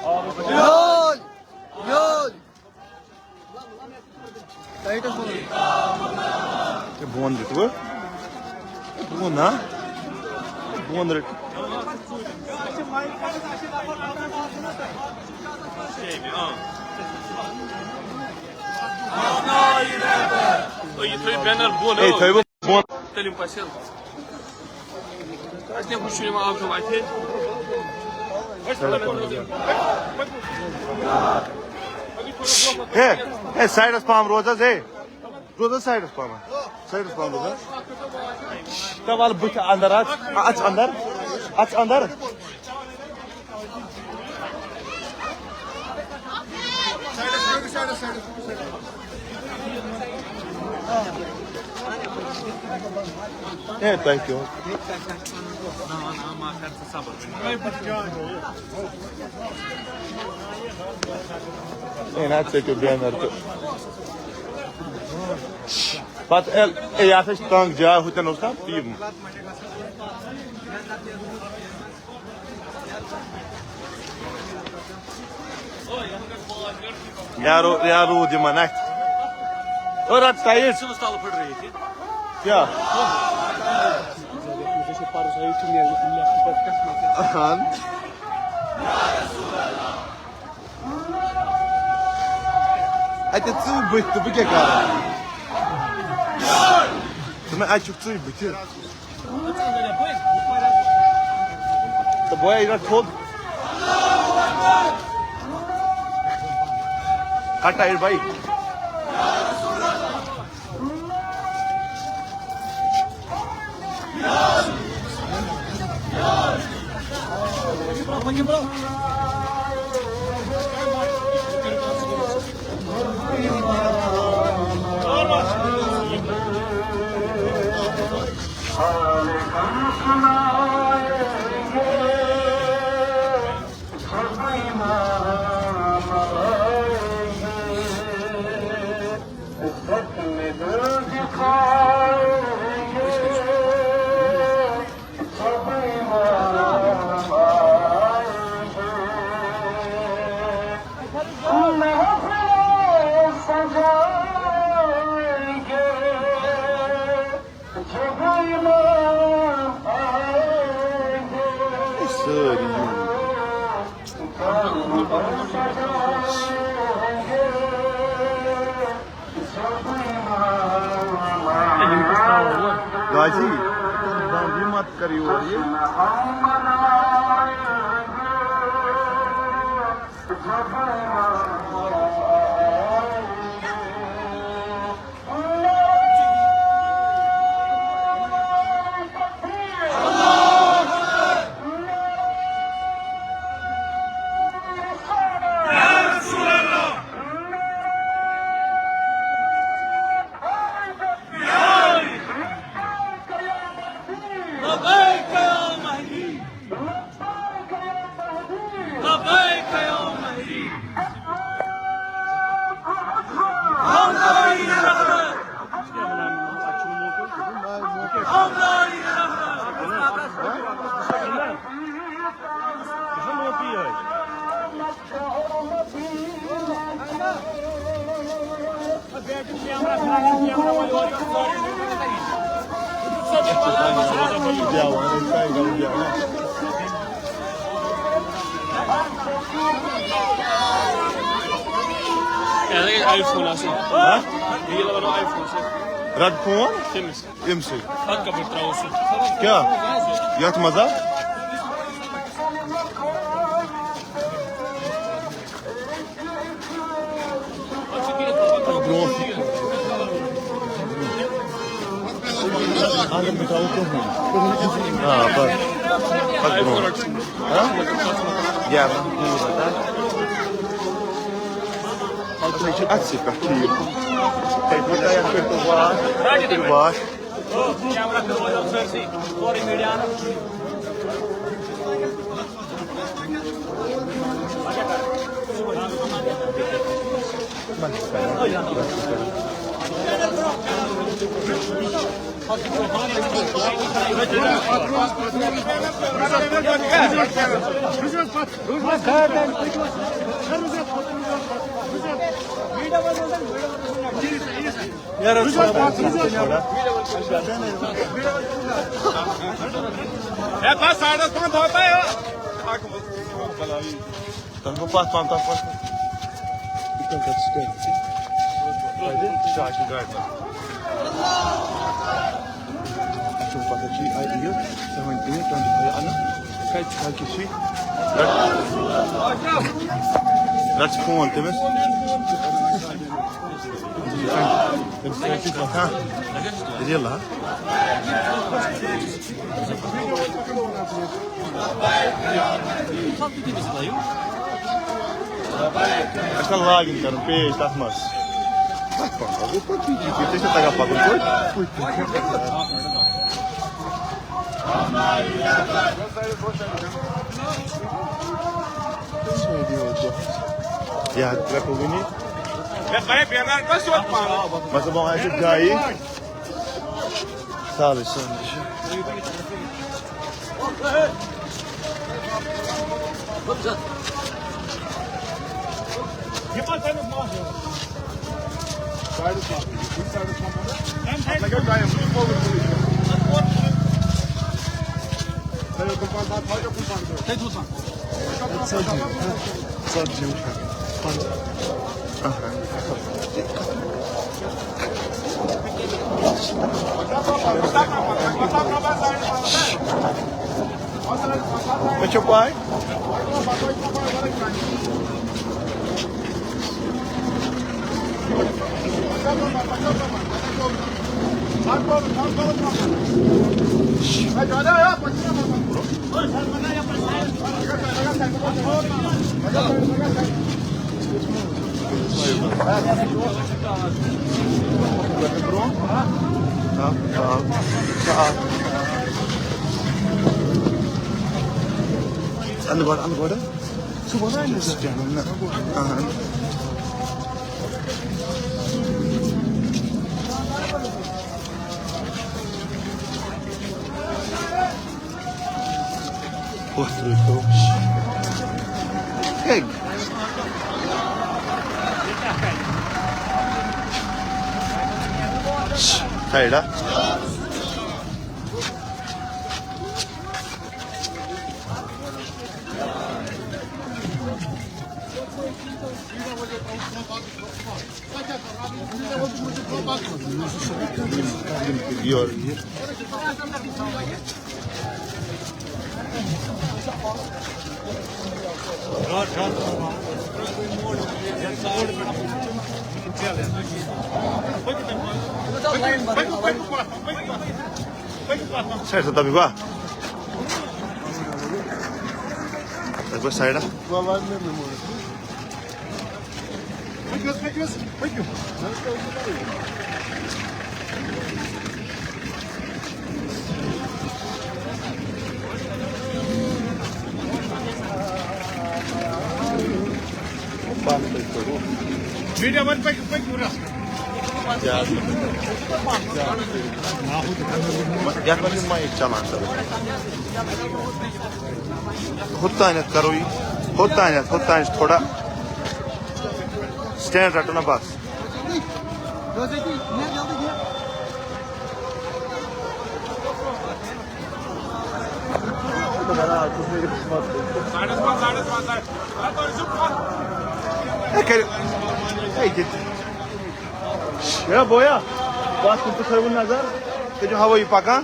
Yol! Yol! Tayo mo. Buon dito. Buon na. Buon red. Hey, toy bu. Buon. Telim pasel. Asne kuşuyum avcı vakti. Hey, side of palm rozas, hey. Rozas side of palm. Side of palm rozas. Taval bıç andar aç. Aç andar. Aç andar. Yeah, thank you. Hey, not take your banner. But ya fish tang ja hutan usta pim. यारो दिमाना और आज tight Ustalı pır रही थी. क्या हाँ это цу быть ты бы क्या तुम्हें आज चुप चुप быть तो boy you not told हाँ टाइट भाई गाजी गांधी मत करियो ये iPhone assim. Dia lá no iPhone. रड फोन Temos. इमसे Hak kabul trouxe. क्या यात मजा आगे बिठाओ क्यों हाँ बस हाँ या Altına için aç sepet ki. Burada yakıtı var. Var. Câmera que eu vou fazer assim. Fora imediato. Tamam pat pat pat. Şarkı galiba. Çok fazla şey ayıyor. Tamam diyor. Tamam diyor. Ana. Kaç kişi? Let's phone temiz. Ha. Diyor la. Akan lagi kan pe tasmas. Bu kita kita tak apa pun. Ya, berapa ini? Baik, biarkan kau suat pak. Masa bang aja jai. Salah salah. What's your boy? Anda ada? Sebenarnya jangan. Wah, terus. Hey. Hayır ha. Gidiyor. Saya tetap juga. Terus saya dah. Video mana baik murah. Ya. Ya masih main jalan terus. होता है करो ही होता है थोड़ा stand रखो ना बस ya boya bas untuk serbu nazar itu hava iyi paka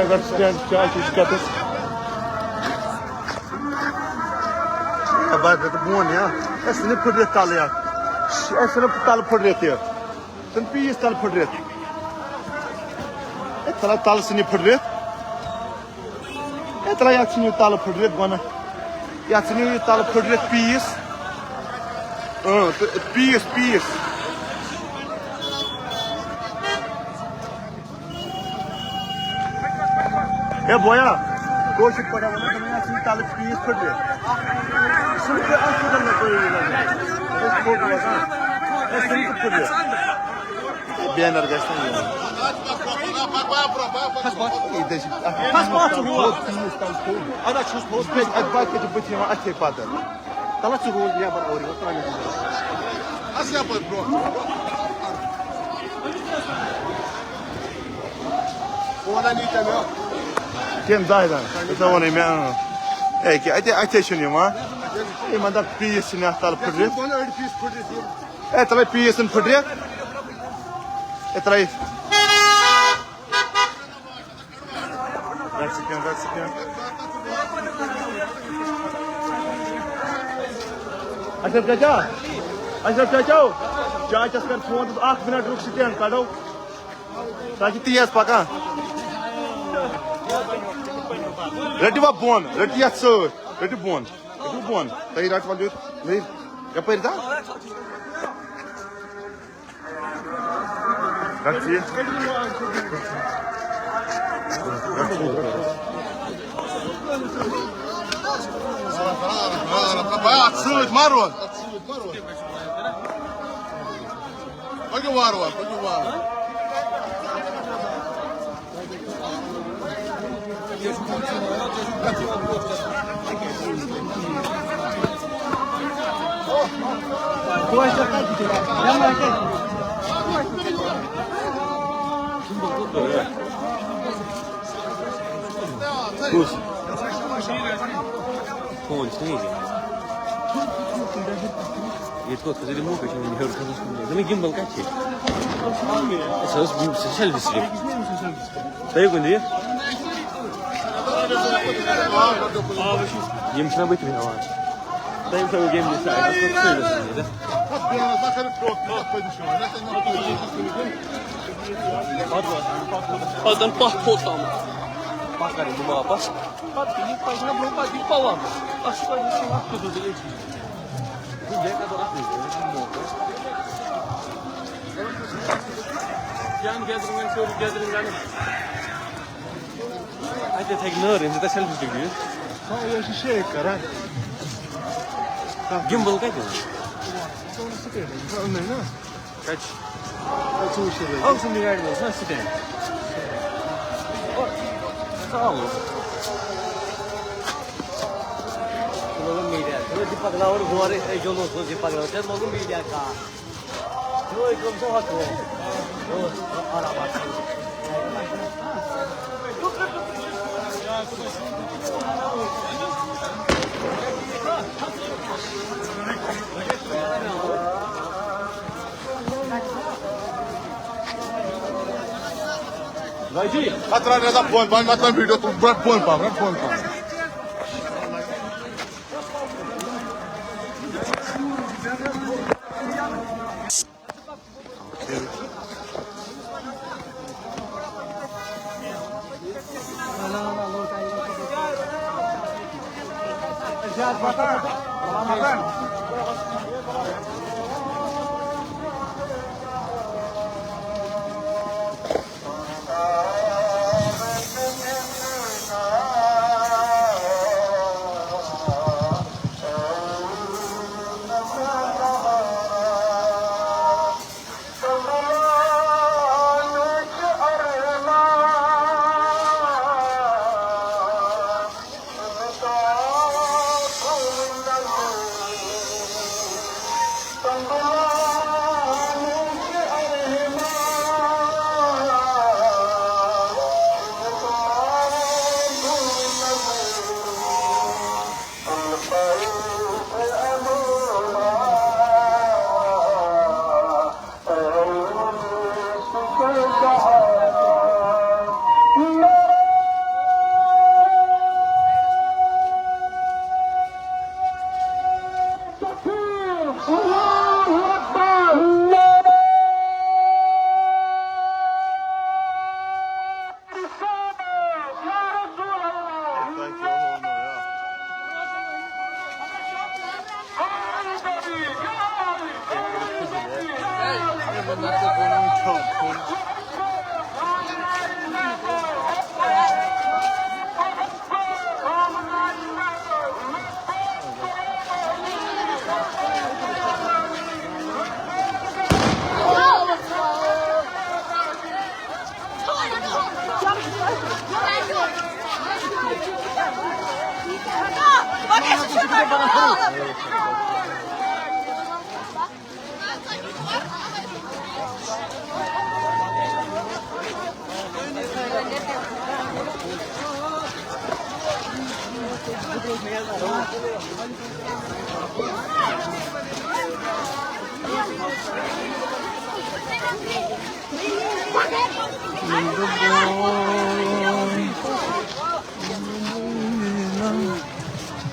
Let's stand, çay şişkatı. खबर है तो बोन या ऐसे नहीं फुट रहे ताल यार ऐसे नहीं ताल फुट रहे थे तुम पीस ताल फुट रहे इतना ताल से नहीं फुट रहे इतना यार से नहीं ताल फुट रहे बना यार से नहीं ताल फुट रहे पीस पीस पीस ए बोया कोशिश पड़ा वरना तुम्हें यार से नहीं ताल पीस फुट रहे सुन के अस्पताल में कोई नहीं लगा इस फोटो का ऐसे नहीं फुट रहे बैनर कैसे नहीं أنا شو بس أتباك تبتي ما أشتي فاتر طلعت شغل يا بروري وطلع أشياء برو ولا نيتا ما كم دايدا تسووني ما هيك أتى شنو ما إيه ما ده بيس نحتال فريق إيه ترى بيس فريق إيه ترى Mexican. Ashraf Chacha, चाय चस्कर फोन 8 मिनट रुक स्टैंड काटो ताकि तीस पका रटिवा बोन रटिया सर रटि बोन तई रट वाल ले कपर था रटि отсылать Марван. Пойди Марван. Yetko kızı mı peşin bir hır kızı. Demek gimbal kaç şey? Söz bir sosyal disiplik. Dayı gündü. Yem şuna bakayım ya. Dayı şuna game liste ayda söylüyorsun dedi. Adam passport ama. Bakar bu mapa. Pat bir pagina bu pat bir pavam. Aşkı bir şey hakkı değil. Yan gathering and gathering and I just take no in the selfie video. हाँ ये share करा Gimbal का क्या? नहीं ना Catch. अच्छा share Oh, something like that. Nice today. Oh. di paglawan gore ay jono so di paglawan jan mo media ka yo ikom so hato yo ara ba भाईजी खतरा रहता फोन पान मतलब वीडियो तुम ब्रट फोन पा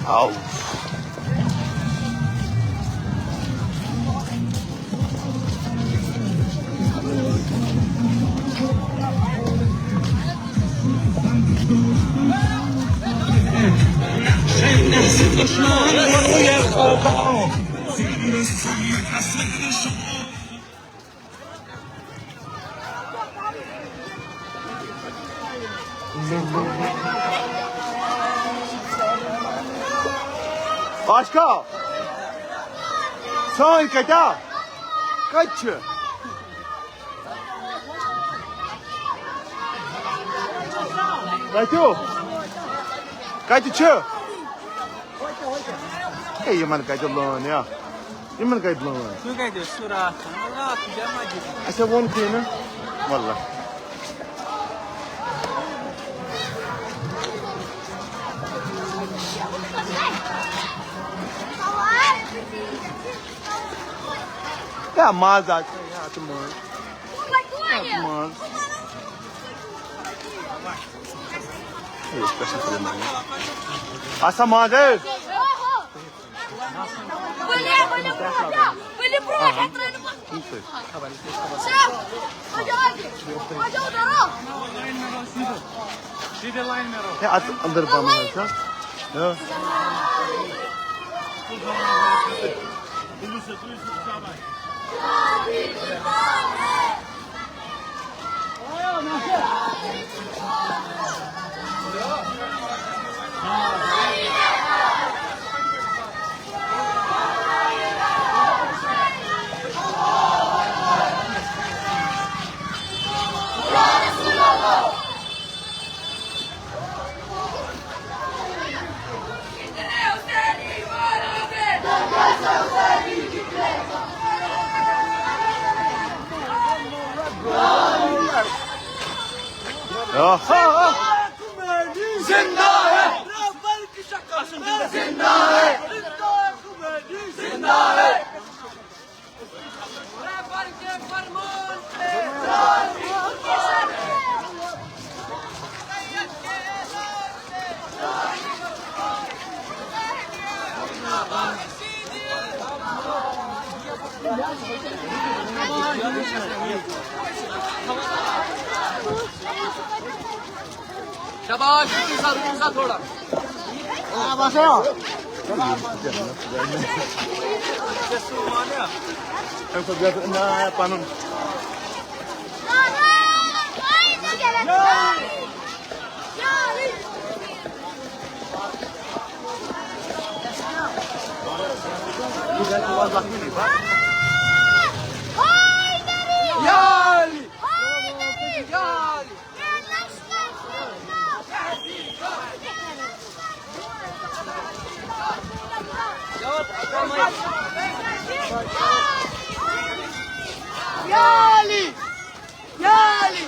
Au. Başka. Son kata. Kaç? Kaço? Kaço? Hey, yaman kaço lan ya. Yaman kaço lan. Şu kaydı sura. Allah pijama gibi. Asa won kena. Wallah. Ya mazat ya teman. Teman. Asa mazat. Boleh bro, heteran apa? Siap. Aja lagi. Aja udara. Ya अंदर बम है क्या? हाँ. जिंदा है जिंदा है जिंदा है शाबाश दूसरा थोड़ा Nah, panon. Yali! Yali!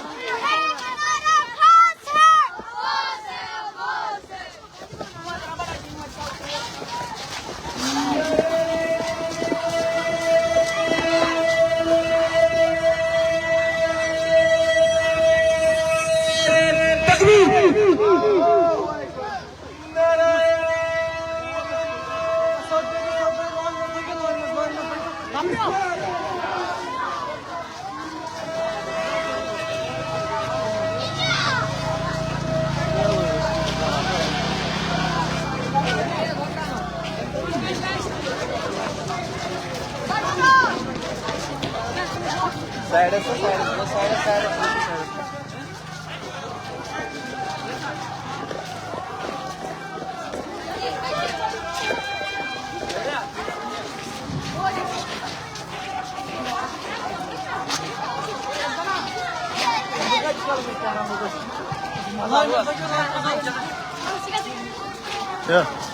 Yeah.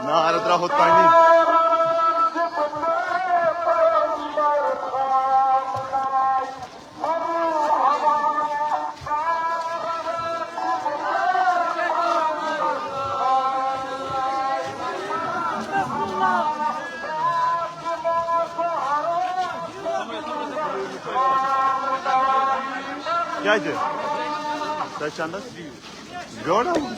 Nara Drahotani. Geldi. Kaçan da? Gördün mü?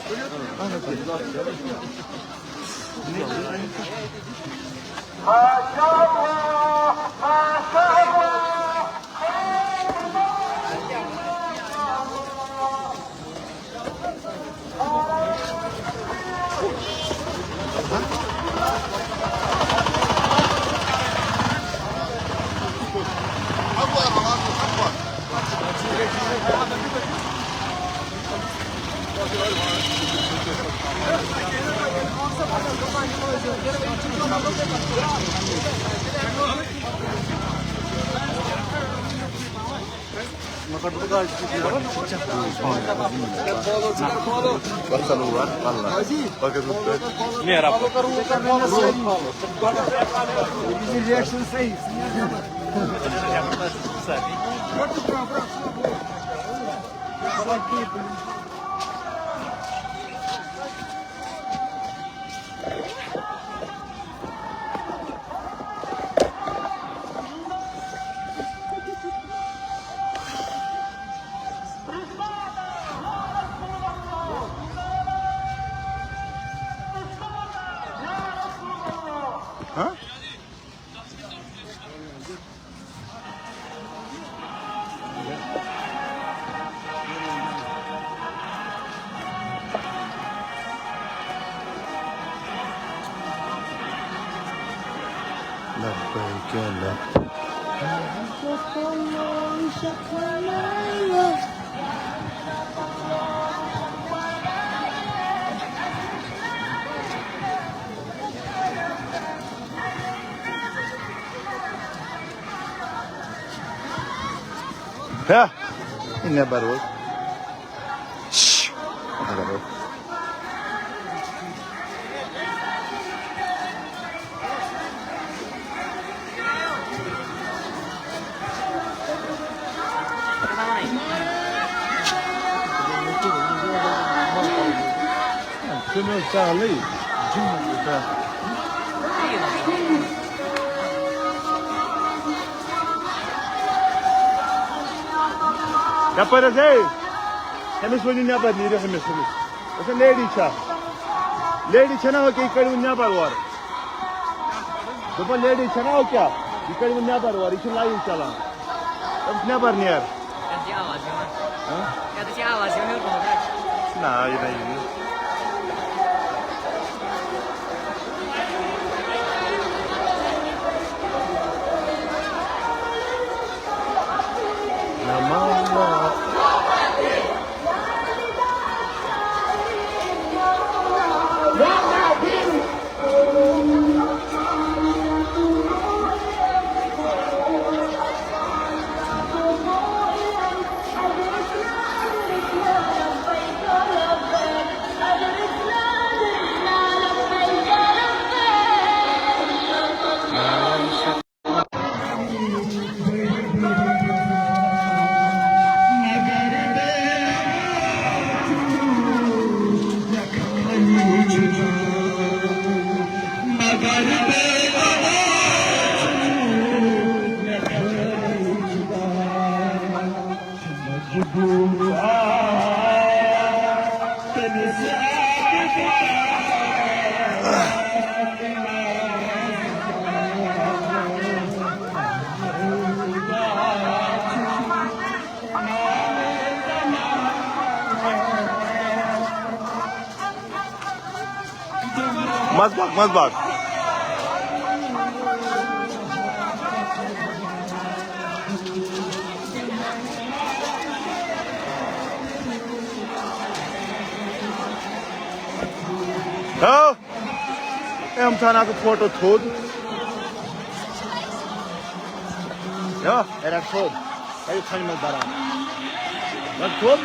Huh? Yeah, in the barrel. Shh. Yapar şey. Hemis bunu ne yapar? Niye hemis? O lady cha. Lady chana ho ki kadi ne yapar var? Dopa lady chana ho kya? Kadi ne yapar var? İçin layın chala. Ne yapar niye? Na, yine. Mazbak, mazbak. Oh, I'm trying to photo thod. Yeah, era thod. Aí khani mal bara. What thod?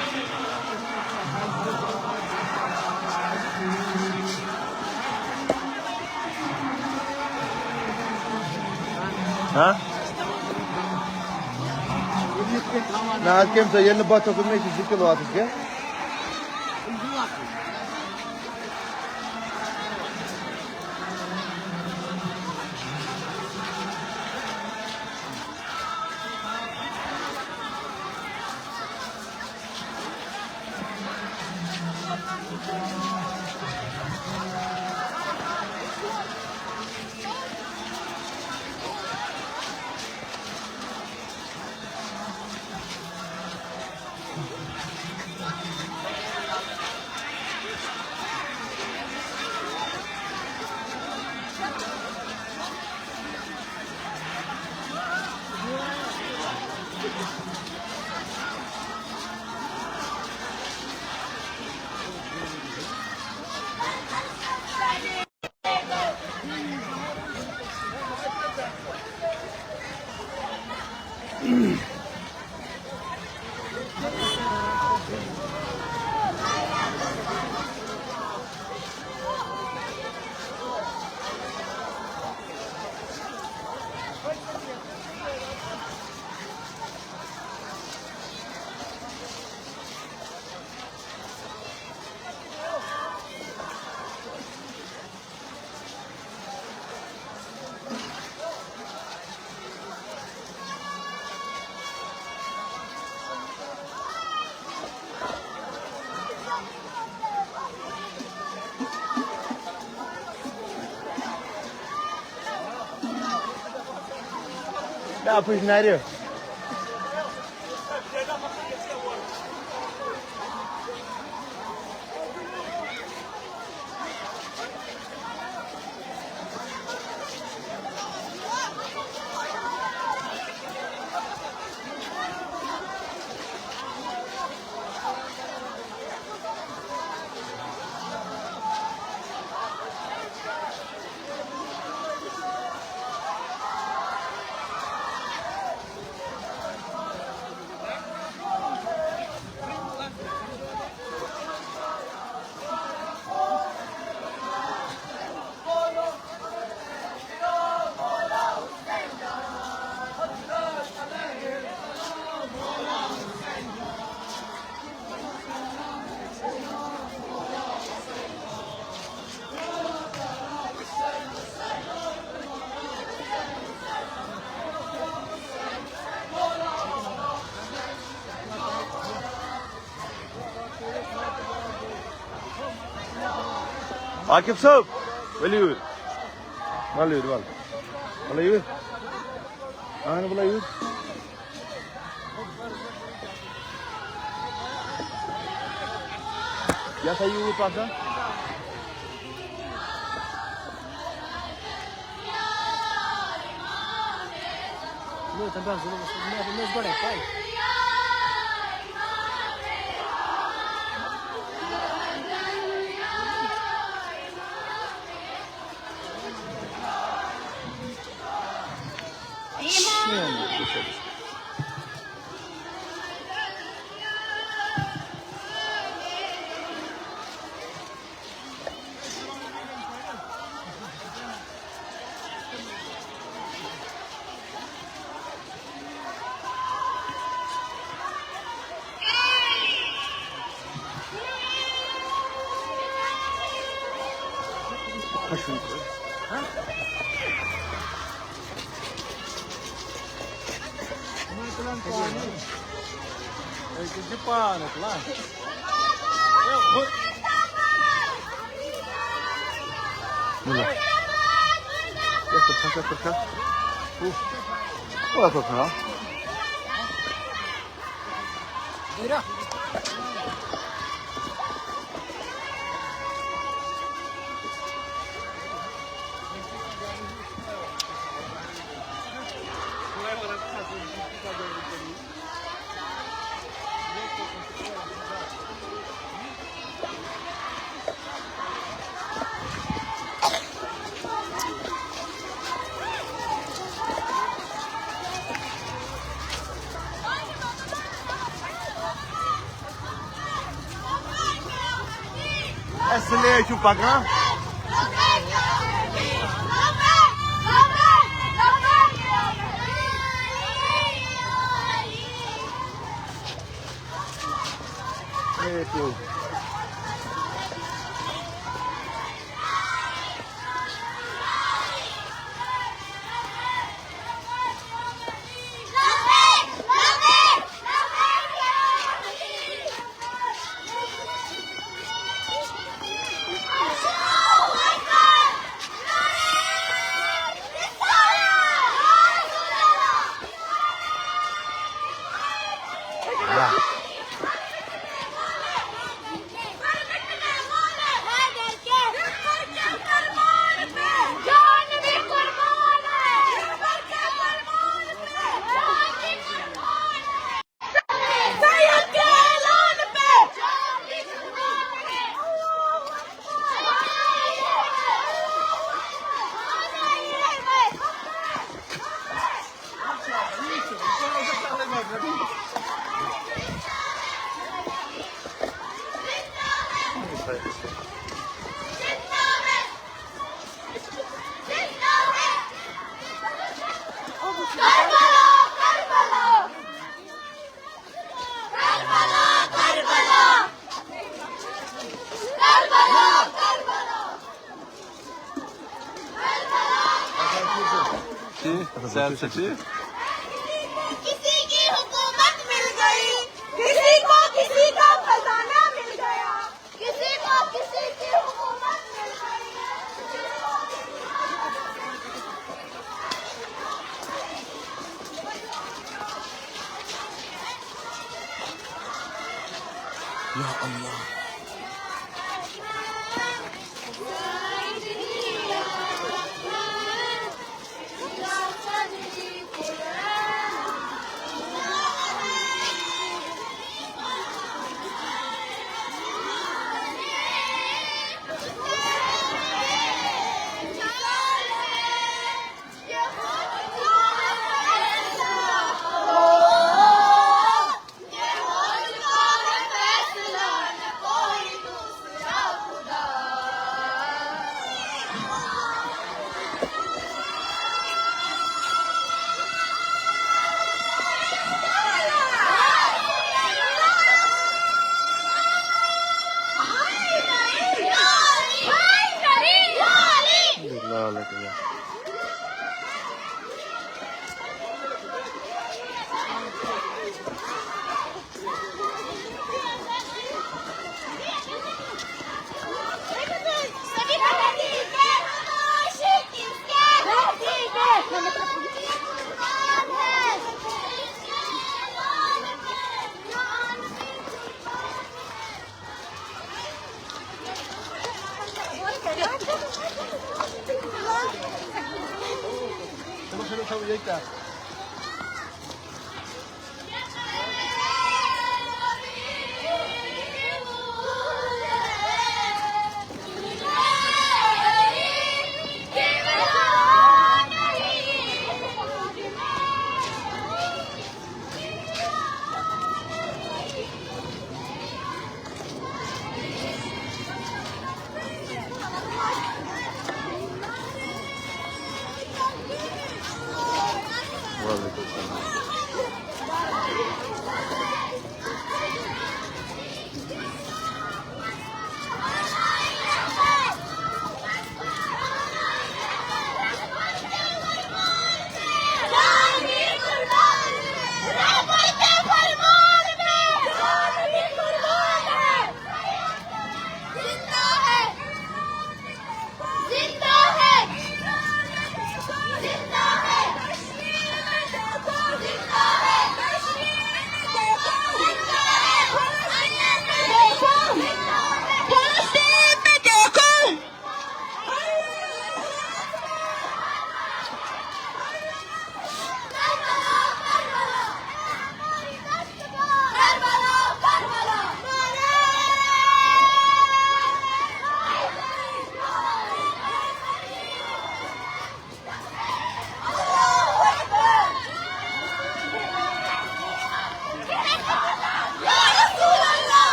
Ha? Na, kim sa yan ba to kung may physical water ke? Ya pues nereye? Akif Sob, believe it. Believe it. Believe it. I don't believe it. Yes, are you with Papa? No, também não é bom, pai. Mula. Yapırka. O yapırka. Mira. Essa é que o pagão. सैलसफी किसी की हुकूमत मिल गई, किसी को किसी का खजाना मिल गया, किसी को किसी की हुकूमत मिल गई। या अल्लाह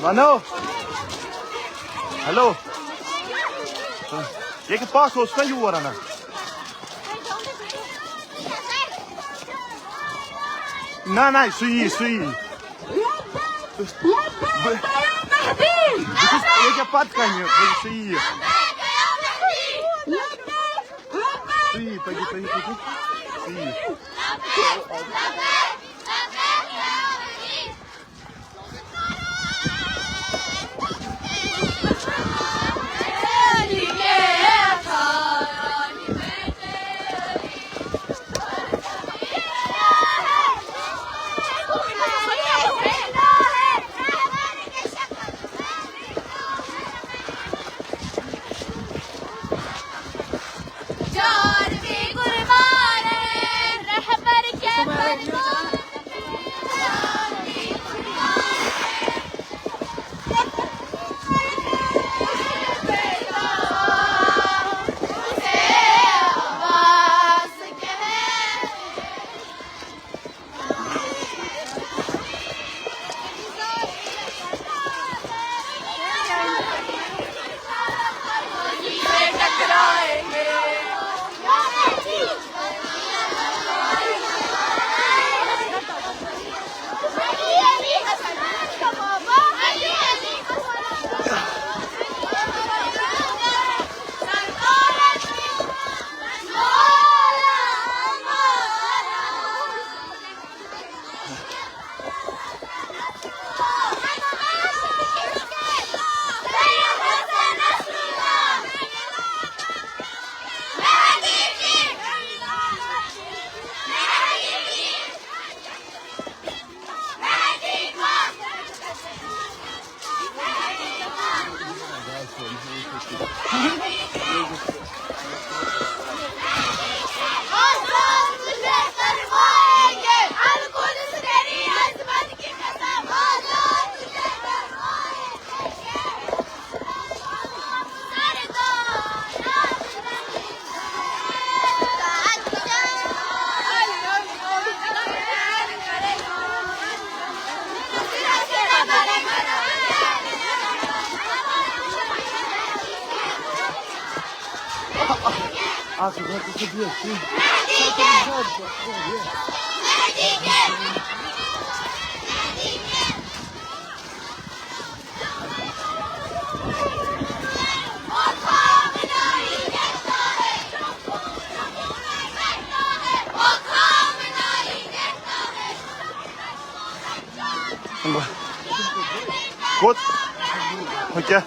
Mano. Hello. Je kan pas zo snel worden. Nee, zie. Je kan pas kan je, zie. Zie, pagi. Zie. Goed. Oké.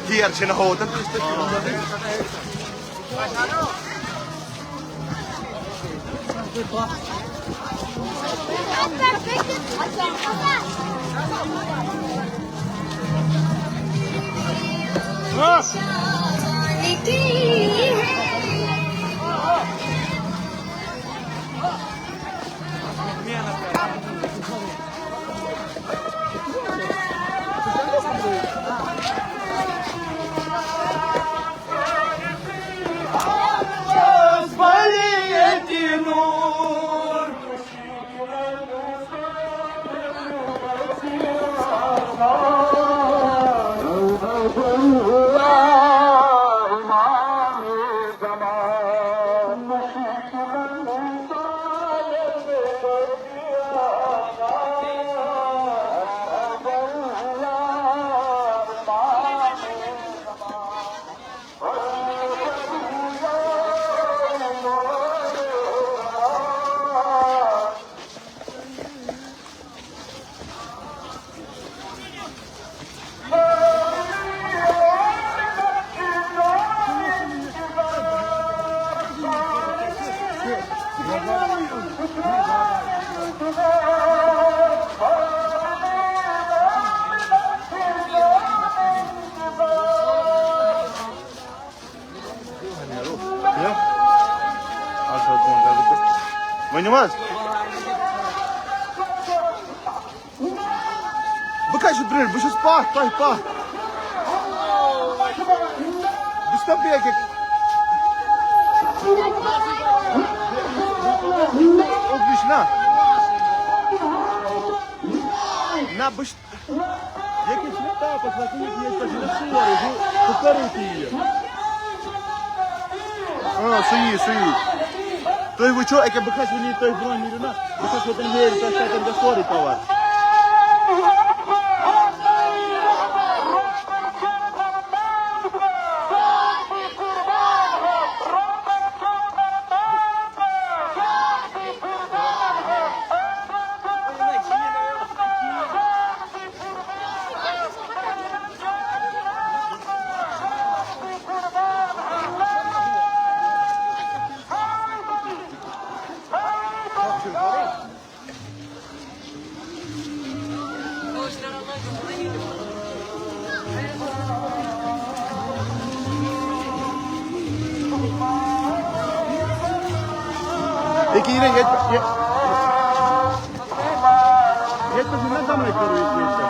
Hier zijn de houten. Oynaymaz. Bu kaç bilir? Bu şu spah, spah. Bu stop bir erkek. O güç ne? Ne bu? Yakışıklı daha pasakın yakışıklı su var. Bu kuklar ötüyor. Suyu. Tôi vừa chỗ cái bức khách như tôi vừa như thế nào, bức khách tôi nghe thì tôi sẽ sorry tao à. Peki yine yetmesinden tam rekoru işte.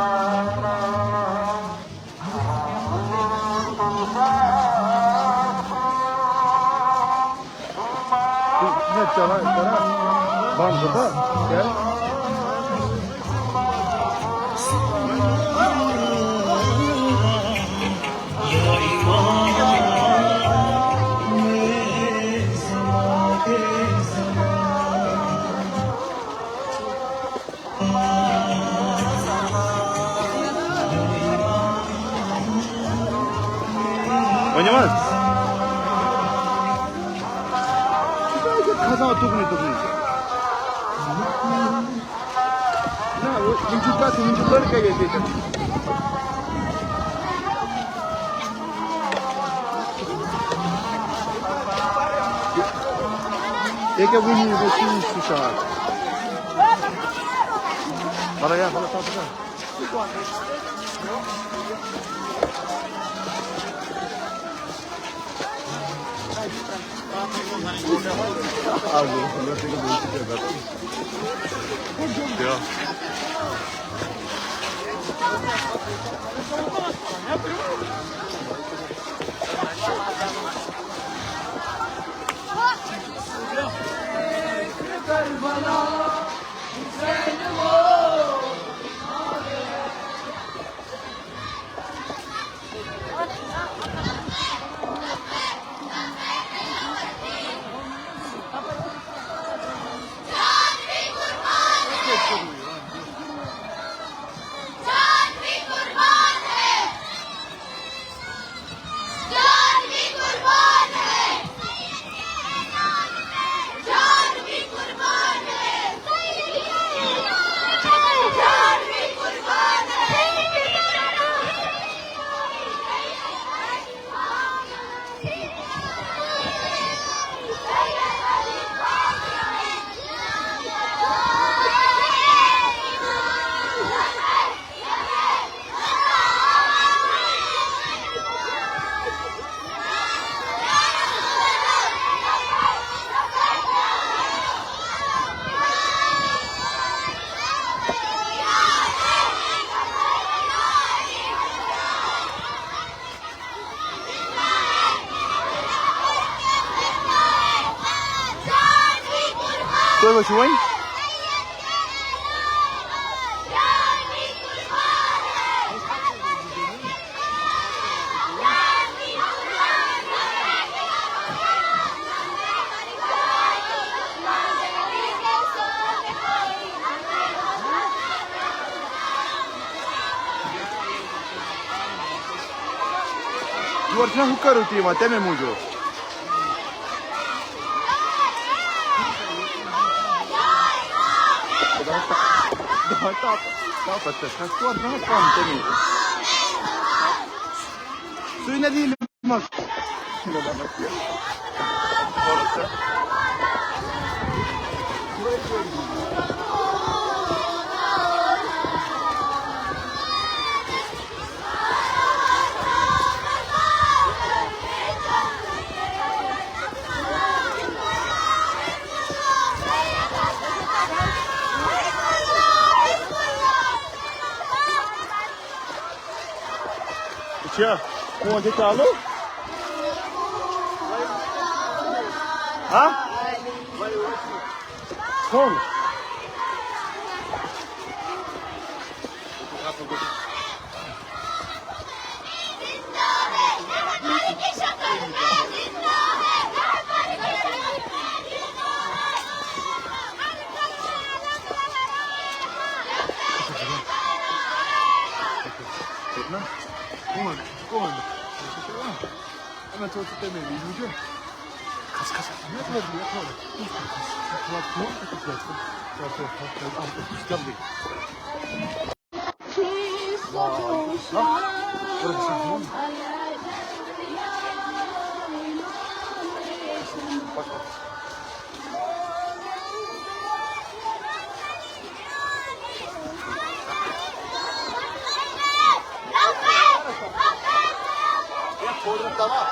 Ne çala bankada gel. Oynamaz. Kaza topunu. Ne o mincuklar kayak gitu. Eka bunyi bu susah. Para ya, para tak. Algo, não sei como isso é. Já. Tôi vào chú anh. Tu ar fi hukar ultima, teme mujo. Tapa, kas tu ar fi kam teme. Suyuna değilim bak. Tia, onde tá alô? Hã? Como? Onde? Hemen tuvalet demeyi biliyor. Kas. Ne yapalım? Tamam.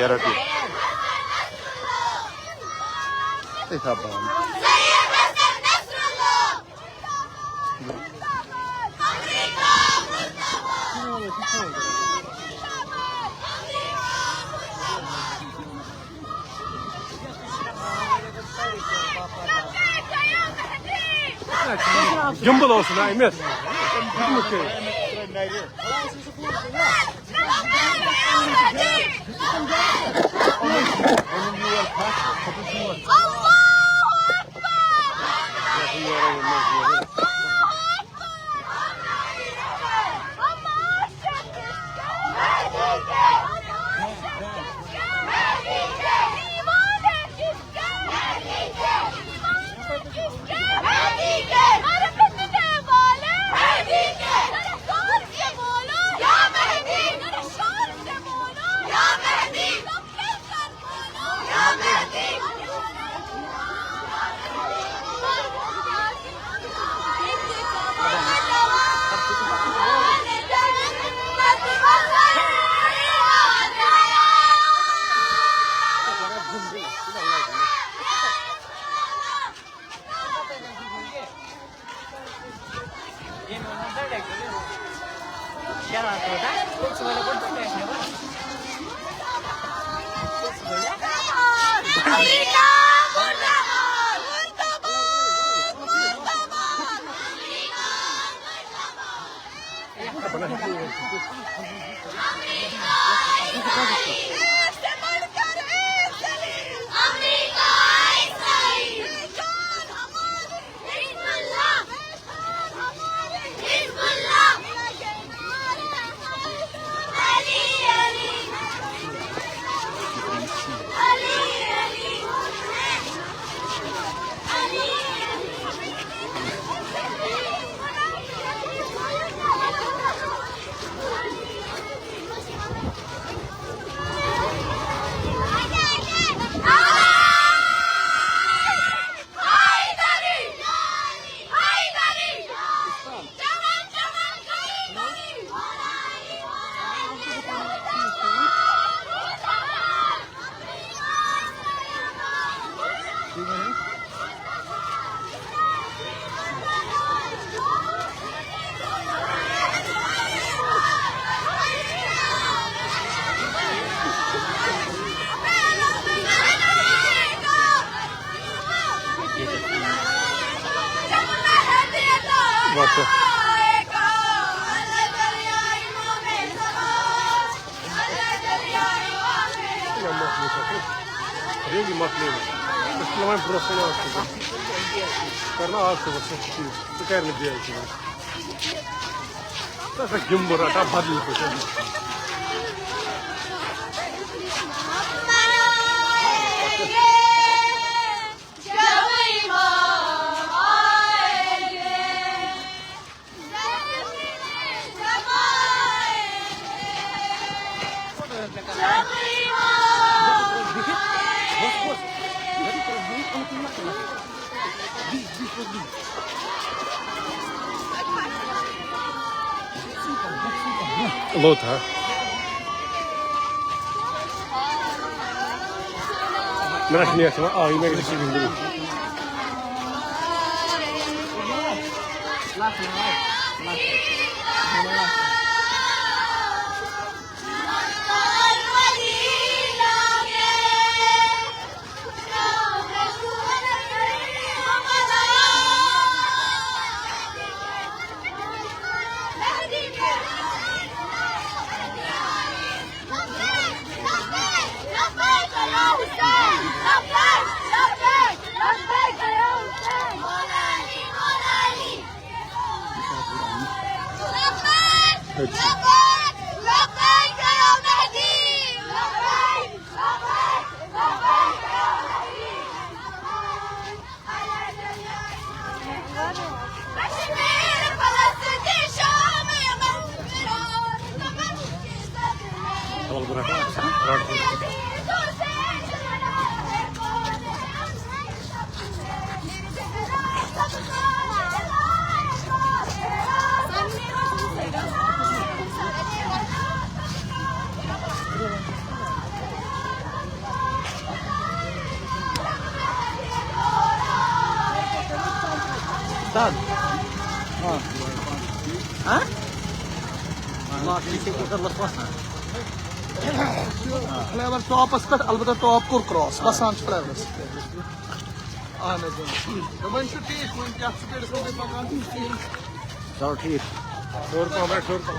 Rati. Tá bom. Gimbal olsun ha Emir. Деньги махнули. Сломаем просто на вас. Карна акция вот все. Такая надеялась. Это гимбура, там бадли почему. Лота. Наш нет, имею в виду. Flavour top पर अलबत्ता top core cross बसान flavours आने दो दबन से test में क्या speed को पकान चलो ठीक शोर को हमें शोर को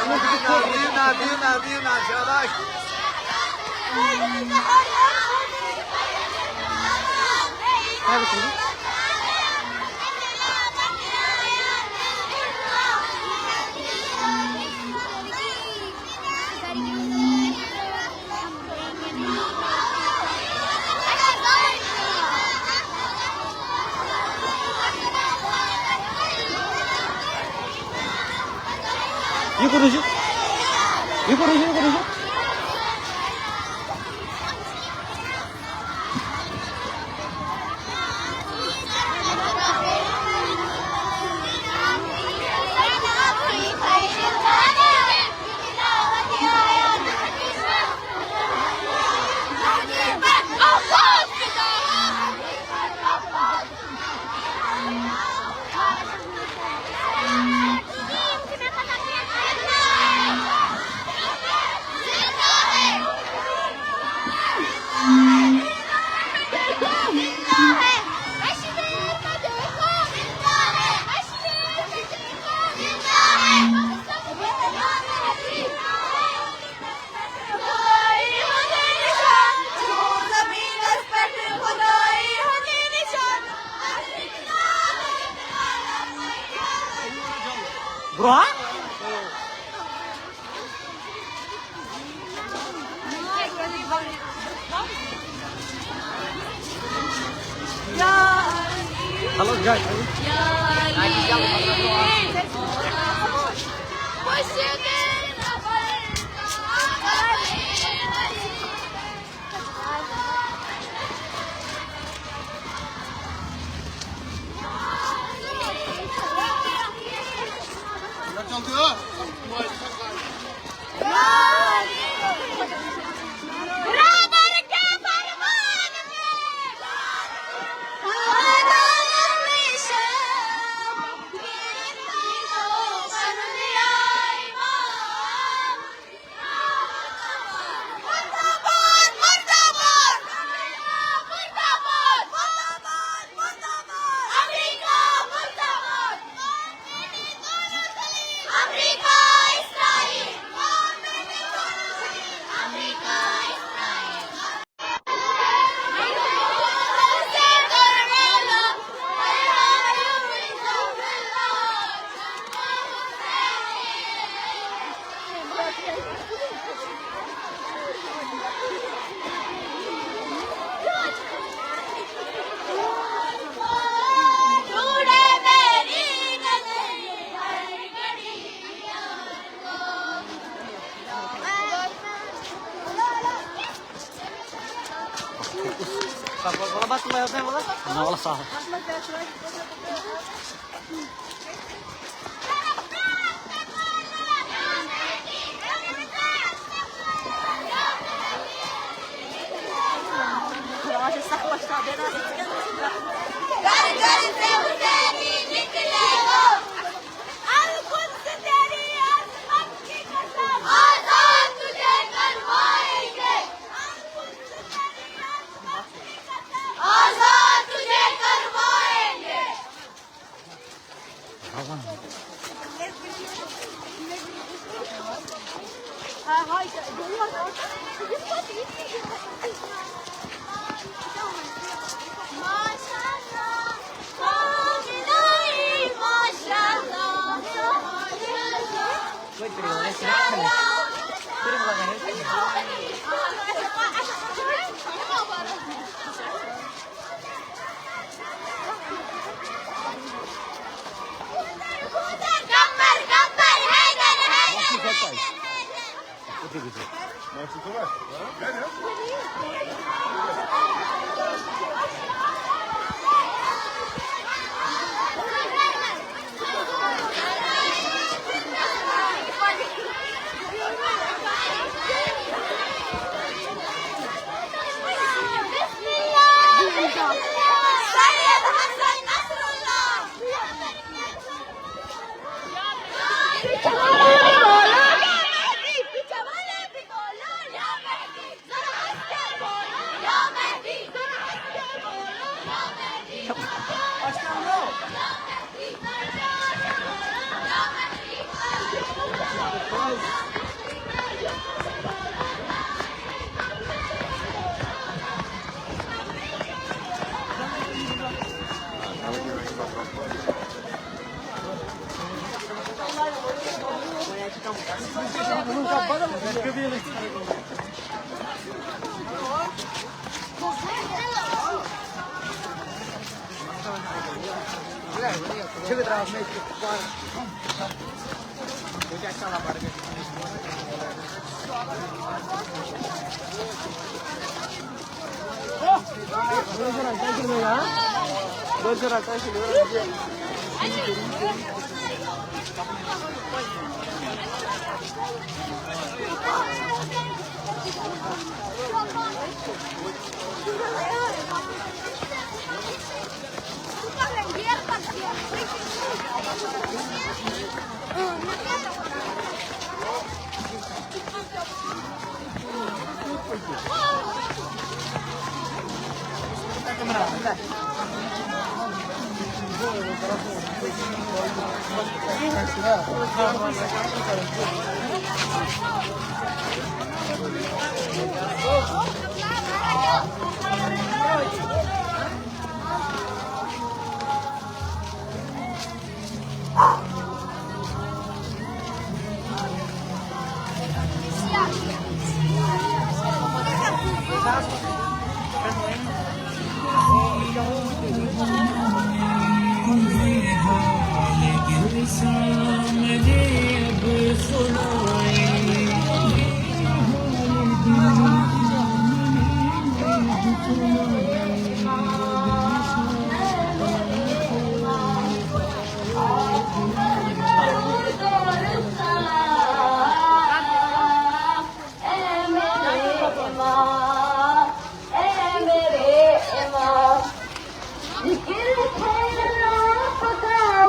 Dina, shabash. ये करूँ Bro? Hello guys. Nah, olah sah.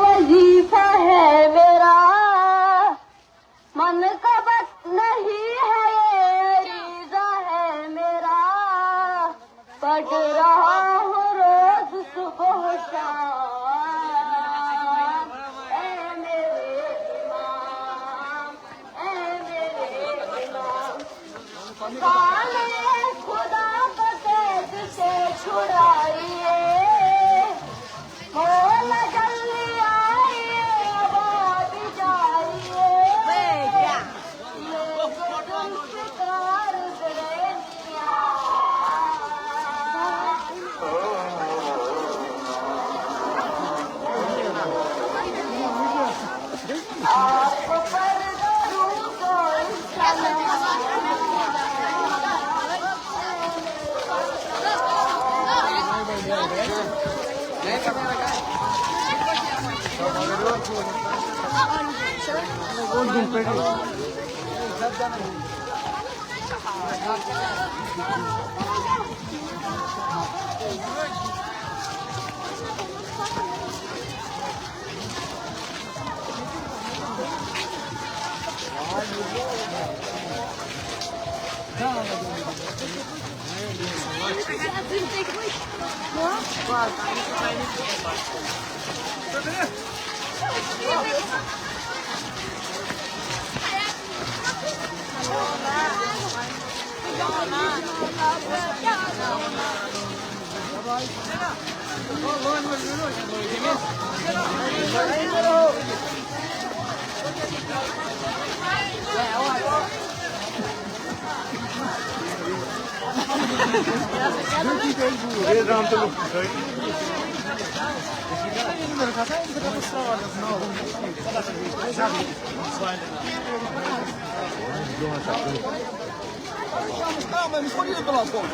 वजीफा है मेरा मन का बस नहीं है ये रीज़ा है मेरा पढ़ रहा हूँ रोज सुबह शाम ए मेरे इमाम ए मेरे इमाम खाने खुदा को कैद से छुड़ाइए मौला जल्दी आइए अब आप जाइए ये तुम फिकार दुनिया आप पर करूँ कोई Mas escolhido pela fome.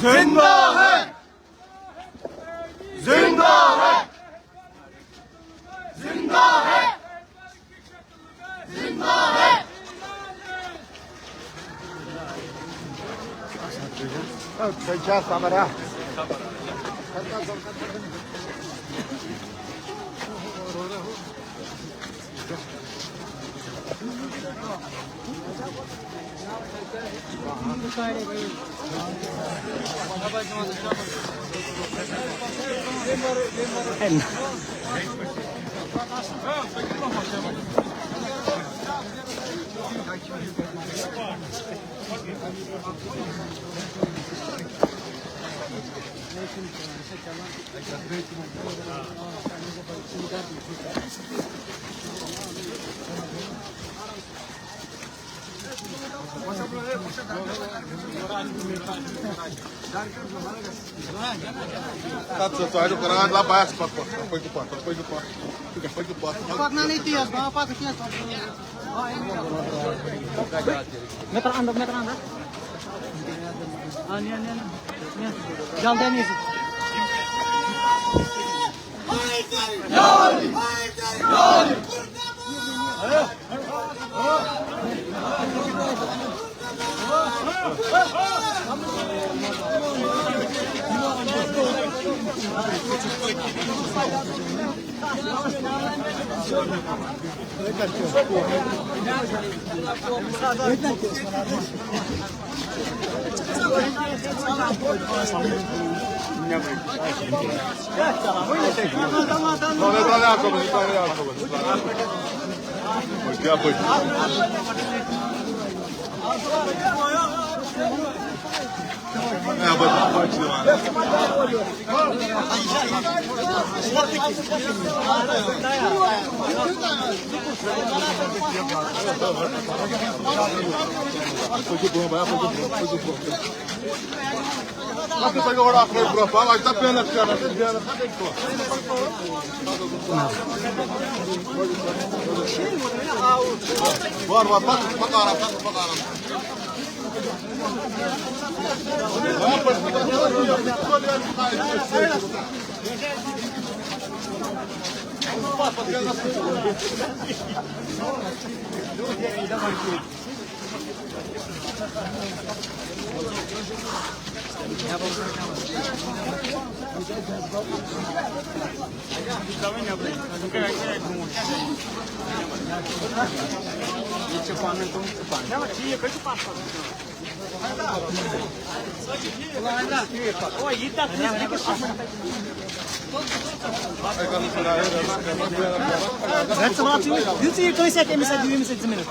जिंदा है जिंदा है जिंदा है जिंदा है Сейчас камера. Sai do caralho, lá baixo, depois do pato, depois do pato. Depois do pato. Você pode olhar para o grupo, mas está pena, cara, está pena, está bem claro. Bora, para cara. That's about you. You see, you can say, "Give me a minute."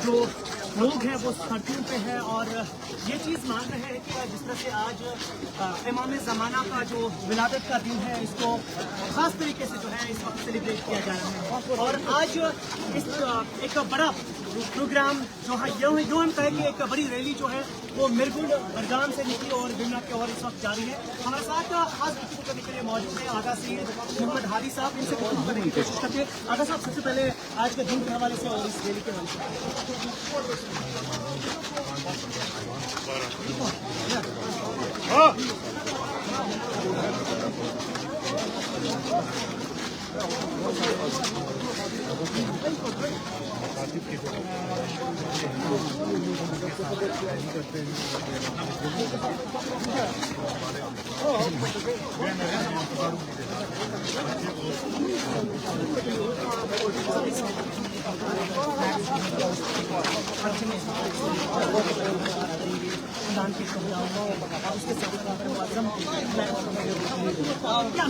जो लोग हैं वो सड़कों पे हैं और ये चीज़ मान रहे हैं कि जिस तरह से आज इमाम ज़माना का जो विलादत का दिन है इसको ख़ास तरीके से जो है इस वक्त सेलिब्रेट किया जा रहा है और आज इस एक बड़ा प्रोग्राम जो है यूँ हम कहें कि एक बड़ी रैली जो है वो मिरगुल बरगाम से निकली और बिना के और इस वक्त जारी है। हमारे साथ खास गुफ्तगू करने के लिए मौजूद है आगा सईद मोहम्मद हादी साहब, इनसे गुफ्तगू करने की कोशिश करते हैं। आगा साहब, सबसे पहले आज के दिन के हवाले से और इस रैली के हवाले से ईरान के शहजाद और उसके साथ मुअज़्ज़म क्या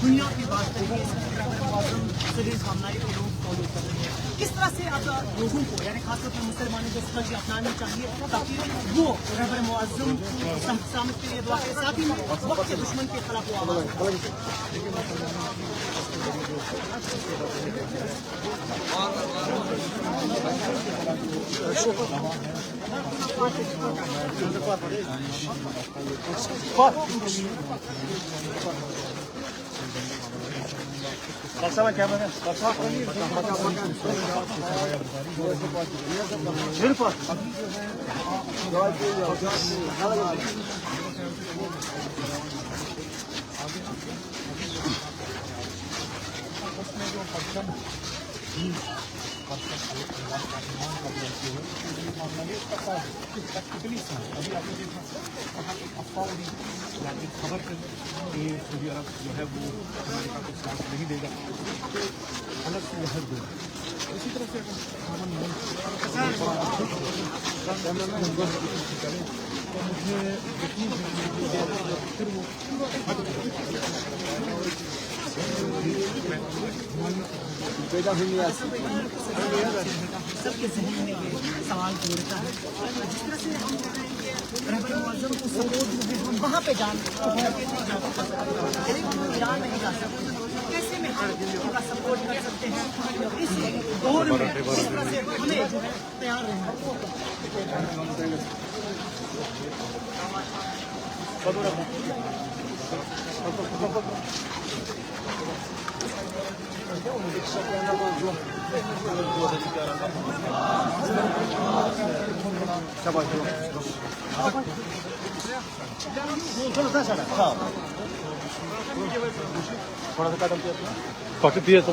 दुनिया की बात करेंगे किस तरह से अब लोगों को यानी खासतौर पर मुसलमानों को स्ट्रेटजी अपनानी चाहिए ताकि वो रहबर मुअज़्ज़म सलामत के लिए दुआ के साथ ही वक्त के दुश्मन के खिलाफ वो आवाज़ खबर कि सऊदी अरब जो है वो अमेरिका को साथ नहीं देगा, अलग से लहर दो। इसी तरह से तो मुझे यकीन है फिर वो सबके जहन में ये सवाल जोड़ता है जिस तरह से हम रहबर मुअज़्ज़म को सपोर्ट जो है हम वहाँ पे जान ईरान नहीं जा सकते, कैसे में हम उनका सपोर्ट कर सकते हैं इस दौर में, इस तरह से हमें जो है तैयार रहना। बकेट दिए तो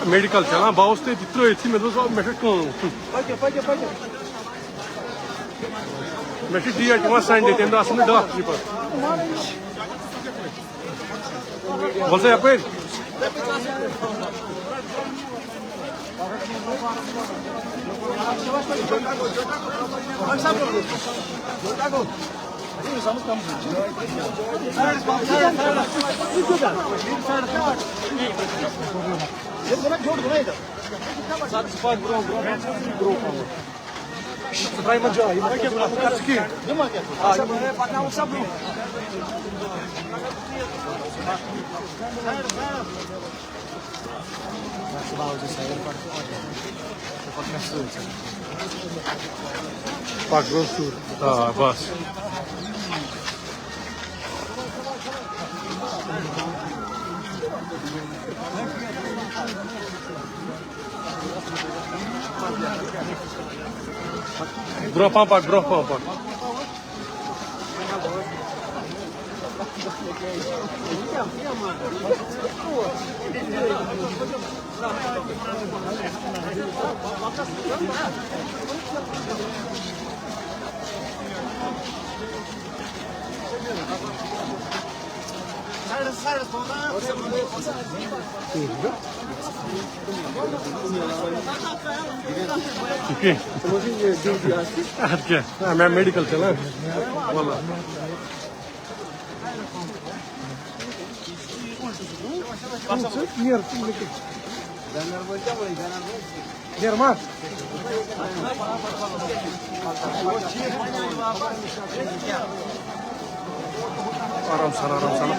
मेडिकल चला बाउस ते जितरो एथि में तो सब मेडिकल मेडिकल दिया टमा साइन देते हैं असली डॉक्टर पर बोल से अपन Bak Rosur. Ha, bas. Bro pampak, bro pampak. Okay. Okay. मैं मेडिकल चला वाला आराम sana आराम sana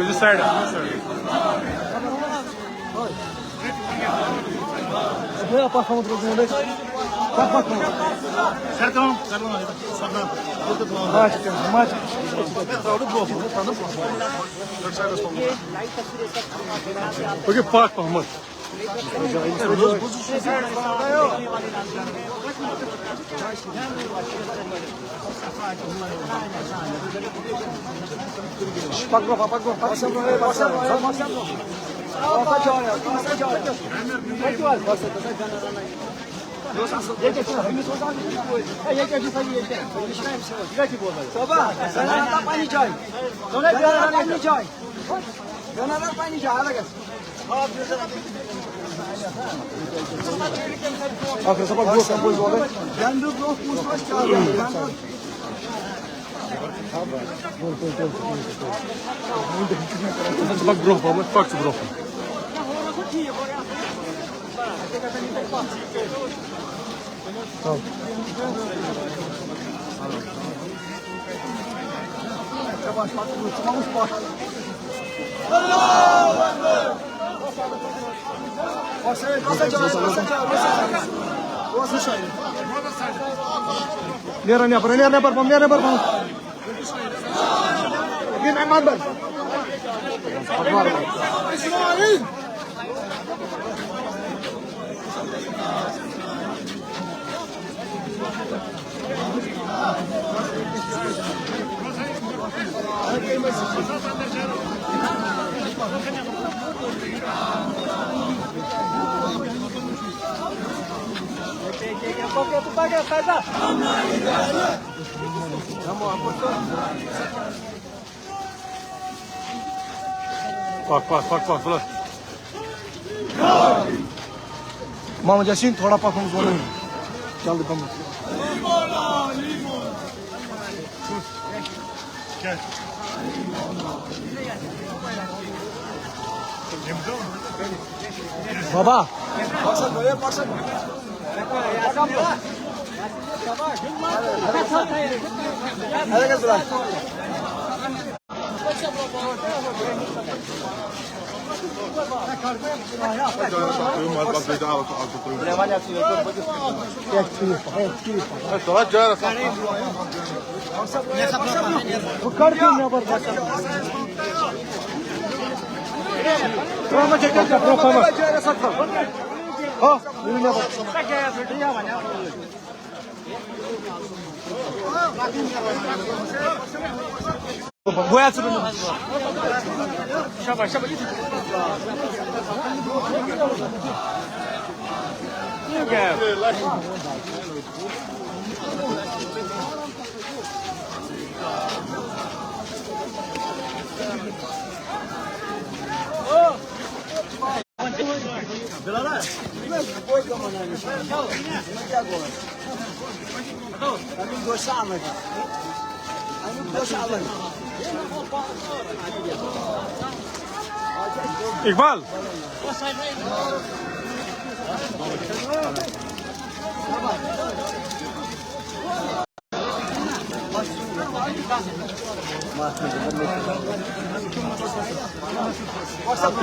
This side. Okay, park Muhammad. Bak bro, bak bro. Lihat pam. Gin Ahmad Bar. Ismail. Bak falan. Mohamed Yasin थोड़ा performance बोलो चल कम बाबा Boya sürünü. Şaba. Iqbal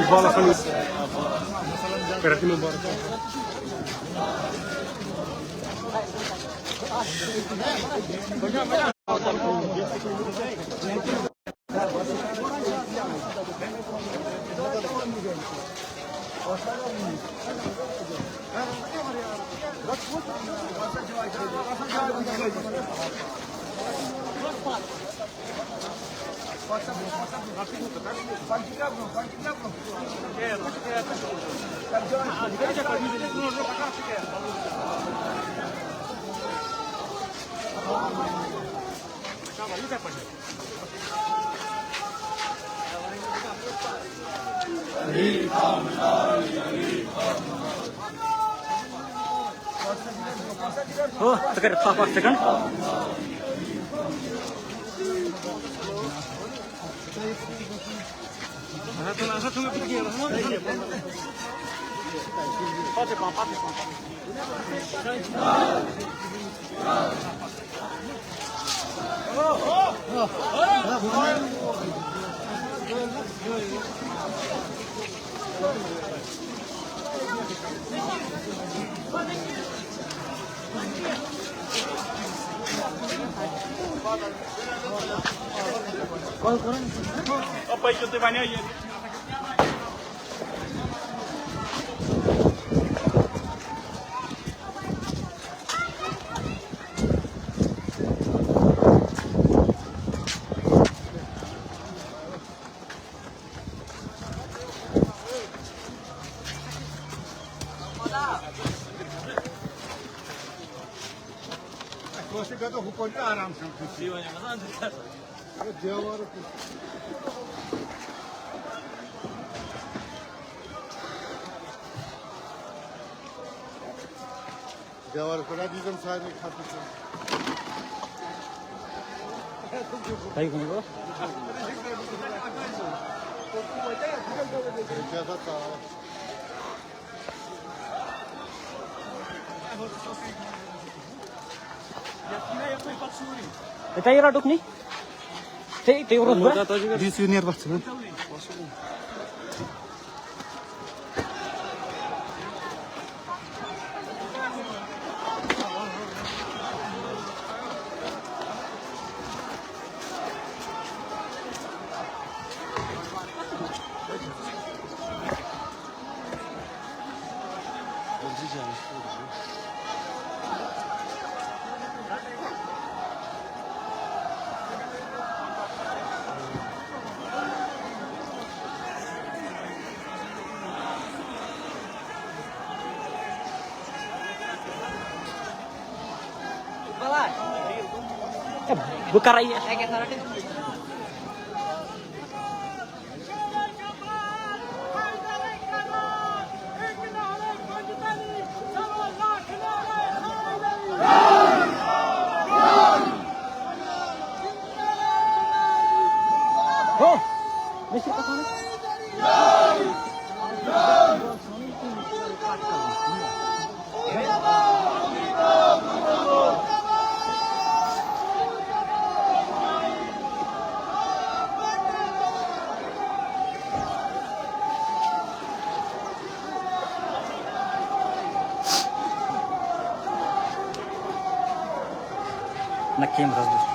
Iqbal असल कराची मुबारक Oh, tekan apa tekan? Apa itu temannya ya? Você quer o pão de arame? Devam kadar bizim sahibi kapısı. Tayo kung ito. Tayo radok ni? Tayo radok ba? This junior batsman. Bukar aja. Oh, mesti ke sana. Na câmera dos.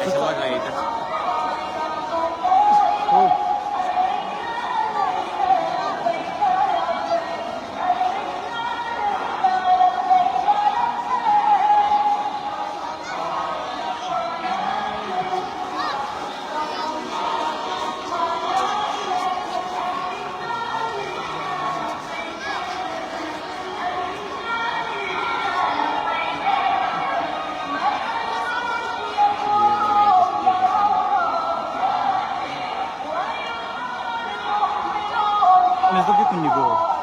ऐसे बात नहीं है Mas do que comigo?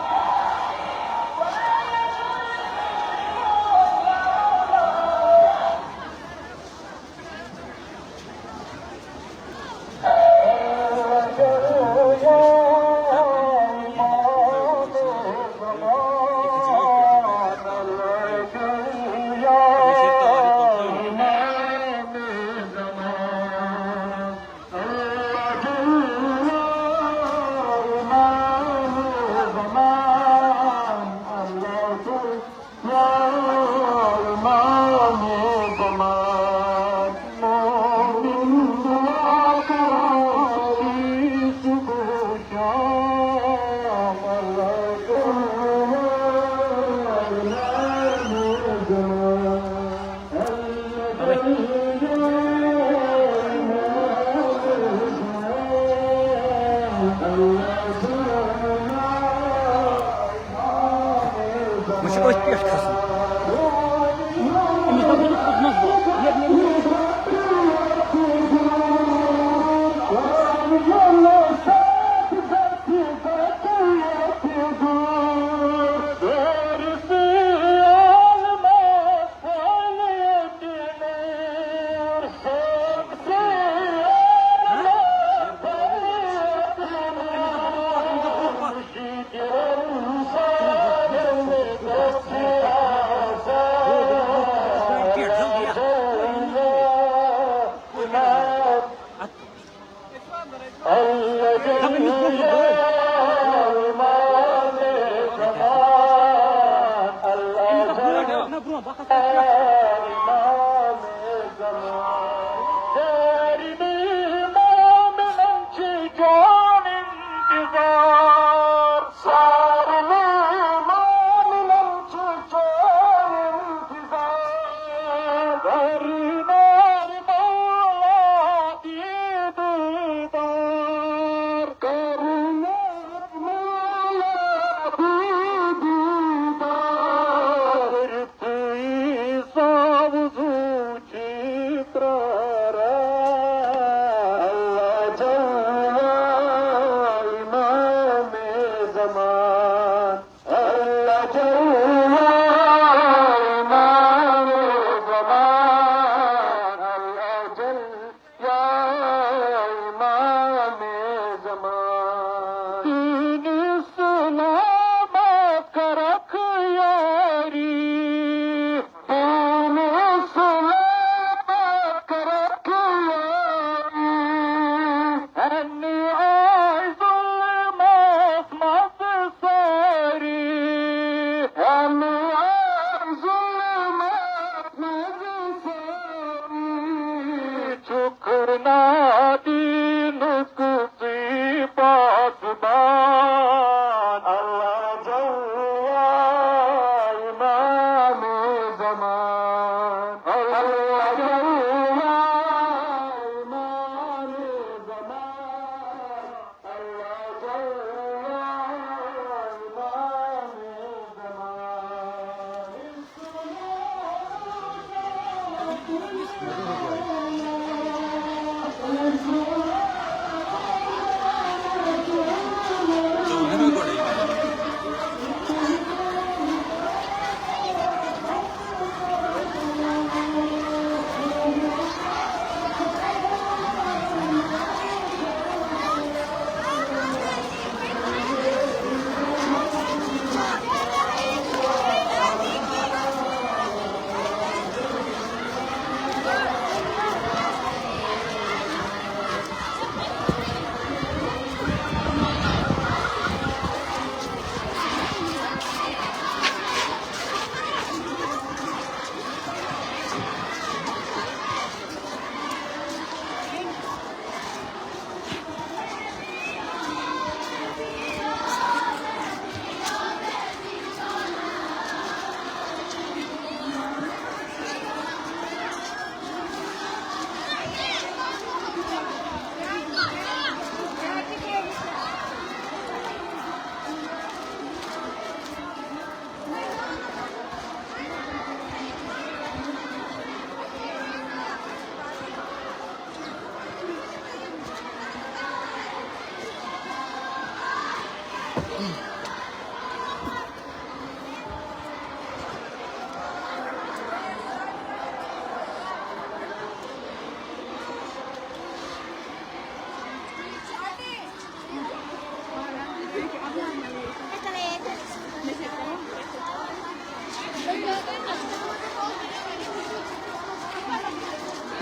Muszę kogoś pijać kasę. Nie to będzie pod nazwą. Yeah.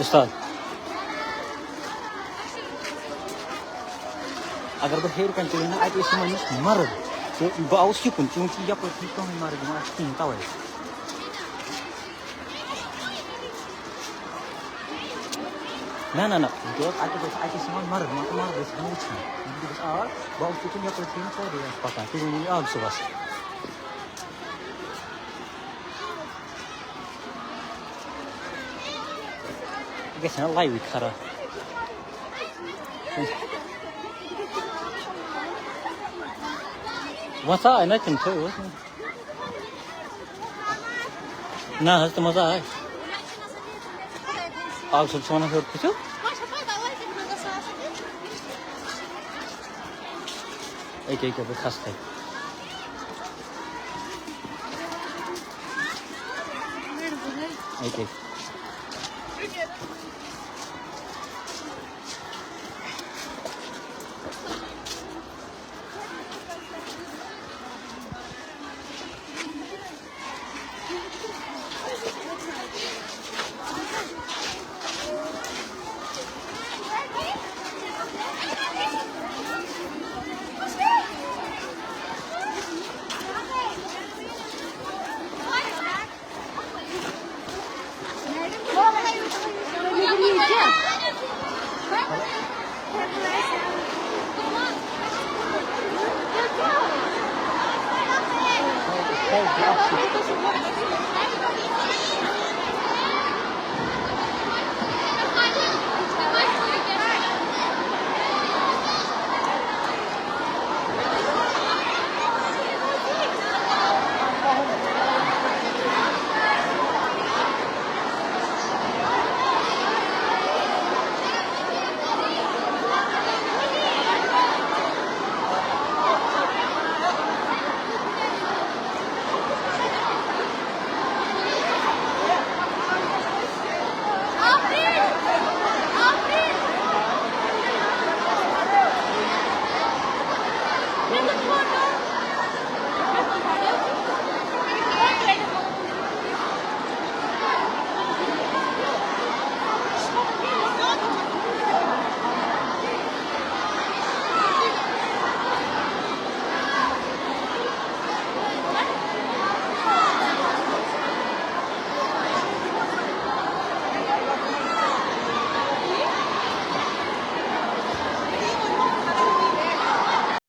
उस्ताद अगर बह हेर continue ना अत मर्द तो बह आस युकुन चूंकि यप कहीं मर्द कहें तवे ना ना ना अत मर्द मर्द वुचान आ बह आस युकुन यप सौदे पता तुम वन आग सुबह गया लाइव खरा मजा आए ना तुम तो ना हज तो मजा आए आप सब सोना फिर कुछ एक एक खास है एक एक Hey,